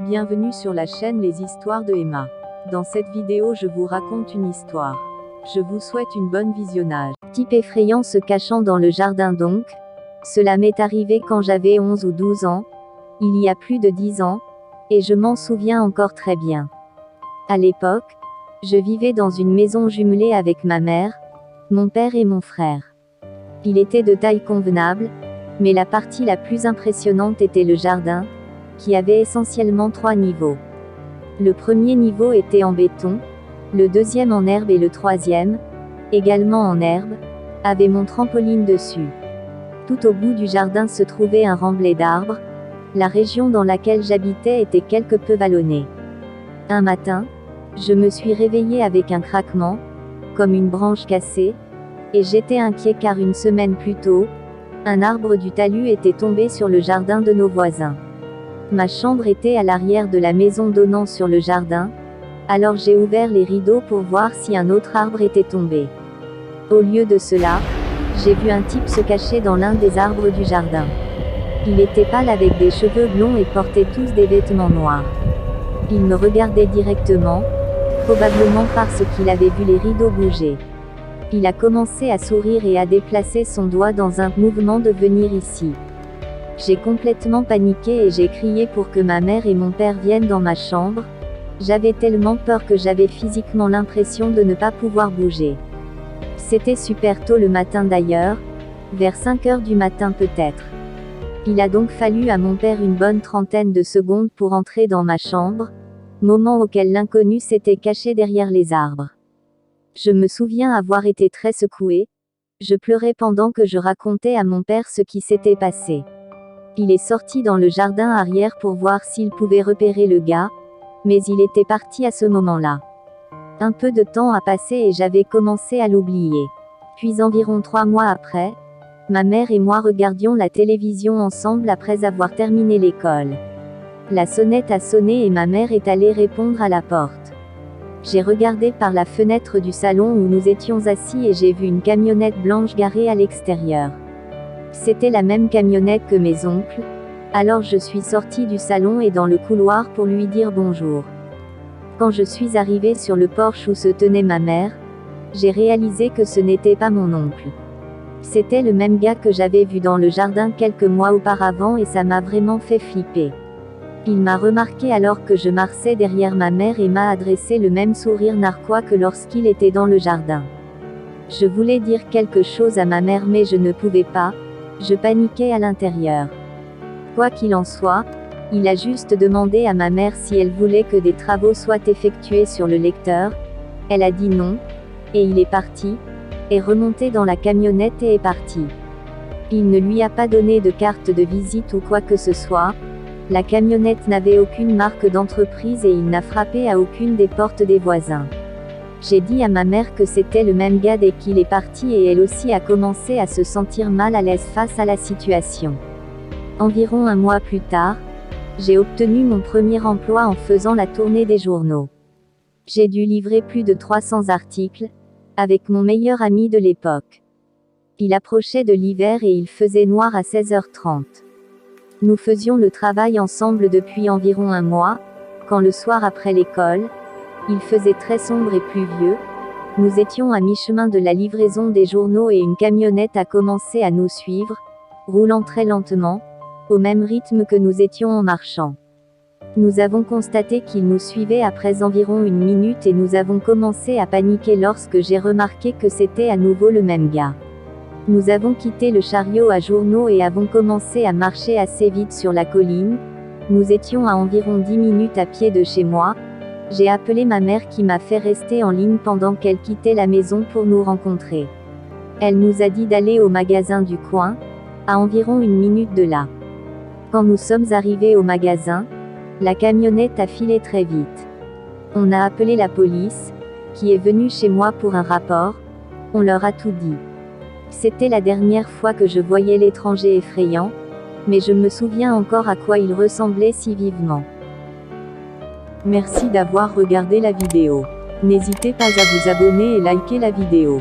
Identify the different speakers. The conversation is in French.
Speaker 1: Bienvenue sur la chaîne Les Histoires de Emma. Dans cette vidéo je vous raconte une histoire. Je vous souhaite une bonne visionnage.
Speaker 2: Type effrayant se cachant dans le jardin donc. Cela m'est arrivé quand j'avais 11 ou 12 ans, il y a plus de 10 ans, et je m'en souviens encore très bien. À l'époque, je vivais dans une maison jumelée avec ma mère, mon père et mon frère. Il était de taille convenable, mais la partie la plus impressionnante était le jardin, qui avait essentiellement 3 niveaux. Le premier niveau était en béton, le deuxième en herbe et le troisième, également en herbe, avait mon trampoline dessus. Tout au bout du jardin se trouvait un remblai d'arbres. La région dans laquelle j'habitais était quelque peu vallonnée. Un matin, je me suis réveillée avec un craquement, comme une branche cassée, et j'étais inquiet car une semaine plus tôt, un arbre du talus était tombé sur le jardin de nos voisins. Ma chambre était à l'arrière de la maison donnant sur le jardin, alors j'ai ouvert les rideaux pour voir si un autre arbre était tombé. Au lieu de cela, j'ai vu un type se cacher dans l'un des arbres du jardin. Il était pâle avec des cheveux blonds et portait tous des vêtements noirs. Il me regardait directement, probablement parce qu'il avait vu les rideaux bouger. Il a commencé à sourire et à déplacer son doigt dans un mouvement de venir ici. J'ai complètement paniqué et j'ai crié pour que ma mère et mon père viennent dans ma chambre. J'avais tellement peur que j'avais physiquement l'impression de ne pas pouvoir bouger. C'était super tôt le matin d'ailleurs, vers 5 heures du matin peut-être. Il a donc fallu à mon père une bonne trentaine de secondes pour entrer dans ma chambre, moment auquel l'inconnu s'était caché derrière les arbres. Je me souviens avoir été très secouée. Je pleurais pendant que je racontais à mon père ce qui s'était passé. Il est sorti dans le jardin arrière pour voir s'il pouvait repérer le gars, mais il était parti à ce moment-là. Un peu de temps a passé et j'avais commencé à l'oublier. Puis environ 3 mois après, ma mère et moi regardions la télévision ensemble après avoir terminé l'école. La sonnette a sonné et ma mère est allée répondre à la porte. J'ai regardé par la fenêtre du salon où nous étions assis et j'ai vu une camionnette blanche garée à l'extérieur. C'était la même camionnette que mes oncles, alors je suis sortie du salon et dans le couloir pour lui dire bonjour. Quand je suis arrivée sur le porche où se tenait ma mère, j'ai réalisé que ce n'était pas mon oncle. C'était le même gars que j'avais vu dans le jardin quelques mois auparavant et ça m'a vraiment fait flipper. Il m'a remarqué alors que je marchais derrière ma mère et m'a adressé le même sourire narquois que lorsqu'il était dans le jardin. Je voulais dire quelque chose à ma mère mais je ne pouvais pas, je paniquais à l'intérieur. Quoi qu'il en soit, il a juste demandé à ma mère si elle voulait que des travaux soient effectués sur le lecteur. Elle a dit non, et il est parti, est remonté dans la camionnette et est parti. Il ne lui a pas donné de carte de visite ou quoi que ce soit. La camionnette n'avait aucune marque d'entreprise et il n'a frappé à aucune des portes des voisins. J'ai dit à ma mère que c'était le même gars dès qu'il est parti et elle aussi a commencé à se sentir mal à l'aise face à la situation. Environ 1 mois plus tard, j'ai obtenu mon premier emploi en faisant la tournée des journaux. J'ai dû livrer plus de 300 articles, avec mon meilleur ami de l'époque. Il approchait de l'hiver et il faisait noir à 16h30. Nous faisions le travail ensemble depuis environ 1 mois, quand le soir après l'école, il faisait très sombre et pluvieux, nous étions à mi-chemin de la livraison des journaux et une camionnette a commencé à nous suivre, roulant très lentement, au même rythme que nous étions en marchant. Nous avons constaté qu'il nous suivait après environ 1 minute et nous avons commencé à paniquer lorsque j'ai remarqué que c'était à nouveau le même gars. Nous avons quitté le chariot à journaux et avons commencé à marcher assez vite sur la colline. Nous étions à environ 10 minutes à pied de chez moi. J'ai appelé ma mère qui m'a fait rester en ligne pendant qu'elle quittait la maison pour nous rencontrer. Elle nous a dit d'aller au magasin du coin, à environ 1 minute de là. Quand nous sommes arrivés au magasin, la camionnette a filé très vite. On a appelé la police, qui est venue chez moi pour un rapport. On leur a tout dit. C'était la dernière fois que je voyais l'étranger effrayant, mais je me souviens encore à quoi il ressemblait si vivement.
Speaker 1: Merci d'avoir regardé la vidéo. N'hésitez pas à vous abonner et liker la vidéo.